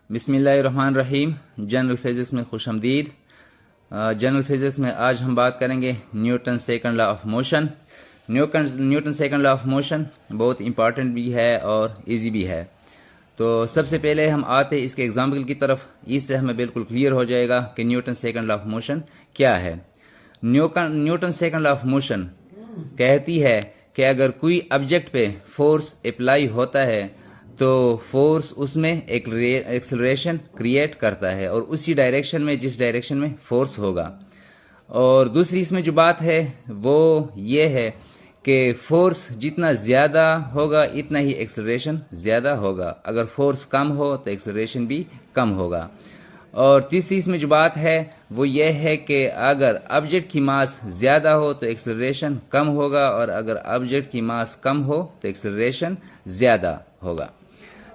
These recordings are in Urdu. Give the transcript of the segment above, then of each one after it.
بسم اللہ الرحمن الرحیم۔ جنرل فزکس میں خوش آمدید۔ جنرل فزکس میں آج ہم بات کریں گے Newton second law of motion. Newton second law of motion بہت امپارٹنٹ بھی ہے اور ایزی بھی ہے۔ تو سب سے پہلے ہم آتے ہیں اس کے ایگزامپل کی طرف، اس سے ہمیں بالکل کلیئر ہو جائے گا کہ Newton second law of motion کیا ہے۔ Newton second law of motion کہتی ہے کہ اگر کوئی آبجیکٹ پہ فورس اپلائی ہوتا ہے تو فورس اس میں ایک ایکسلریشن کریٹ کرتا ہے اور اسی ڈائریکشن میں جس ڈائریکشن میں فورس ہوگا۔ اور دوسری اس میں جو بات ہے وہ یہ ہے کہ فورس جتنا زیادہ ہوگا اتنا ہی ایکسلریشن زیادہ ہوگا، اگر فورس کم ہو تو ایکسلریشن بھی کم ہوگا۔ اور تیسری اس میں جو بات ہے وہ یہ ہے کہ اگر آبجیکٹ کی ماس زیادہ ہو تو ایکسلریشن کم ہوگا، اور اگر آبجیکٹ کی ماس کم ہو تو ایکسلریشن زیادہ ہوگا۔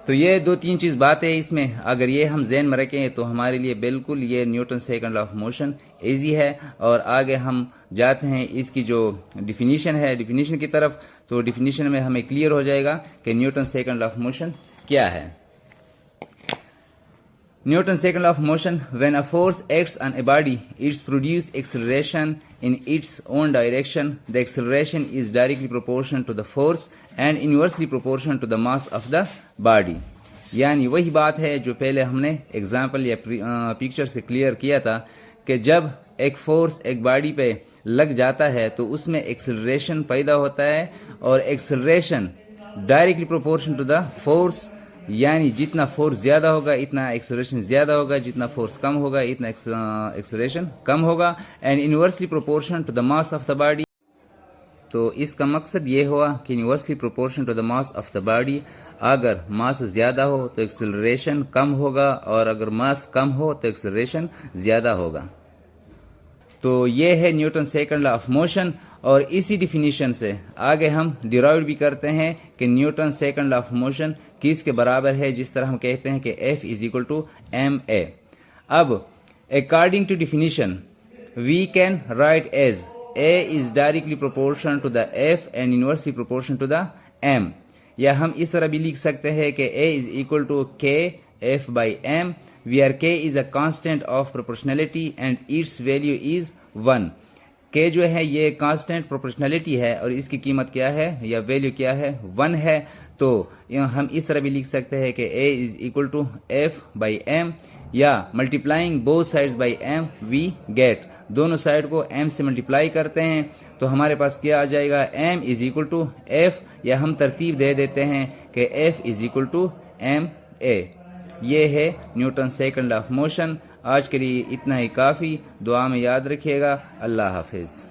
تو یہ دو تین چیز باتیں اس میں اگر یہ ہم ذہن میں رکھیں تو ہمارے لیے بالکل یہ Newton second law of motion easy ہے۔ اور آگے ہم جاتے ہیں اس کی جو ڈیفینیشن ہے، ڈیفینیشن کی طرف، تو ڈیفینیشن میں ہمیں کلیئر ہو جائے گا کہ Newton second law of motion کیا ہے۔ Newton's second law of motion: when a force acts on a body, it produces acceleration in its own direction. The acceleration is directly proportional to the force and inversely proportional to the mass of the body. یعنی وہی بات ہے جو پہلے ہم نے ایگزامپل یا پکچر سے کلیئر کیا تھا کہ جب ایک فورس ایک باڈی پہ لگ جاتا ہے تو اس میں ایکسلریشن پیدا ہوتا ہے، اور acceleration directly proportional to the force, یعنی جتنا فورس زیادہ ہوگا اتنا ایکسلریشن زیادہ ہوگا، جتنا فورس کم ہوگا اتنا ایکسلریشن کم ہوگا، and inversely proportional to the mass of the body. تو اس کا مقصد یہ ہوا کہ inversely proportional to the mass of the body, اگر ماس زیادہ ہو تو ایکسلریشن کم ہوگا، اور اگر ماس کم ہو تو ایکسلریشن زیادہ ہوگا۔ تو یہ ہے Newton second law of motion, اور اسی ڈیفینیشن سے آگے ہم ڈیرائیو بھی کرتے ہیں کہ Newton second law of motion کس کے برابر ہے، جس طرح ہم کہتے ہیں کہ F = ma۔ اب according to definition we can write as A is directly proportional to the F and inversely proportional to the m، یا ہم اس طرح بھی لکھ سکتے ہیں کہ A is K F/m where K is a constant of proportionality and its value is 1۔ K جو ہے یہ کانسٹنٹ پروپورشنلٹی ہے اور اس کی قیمت کیا ہے یا ویلیو کیا ہے، 1 ہے۔ تو ہم اس طرح بھی لکھ سکتے ہیں کہ A is F/m، یا multiplying both sides by m we get، دونوں سائڈ کو m سے ملٹیپلائی کرتے ہیں تو ہمارے پاس کیا آ جائے گا، m is F، یا ہم ترتیب دے دیتے ہیں کہ F is ma۔ یہ ہے Newton second law of motion. آج کے لیے اتنا ہی کافی، دعا میں یاد رکھیے گا۔ اللہ حافظ۔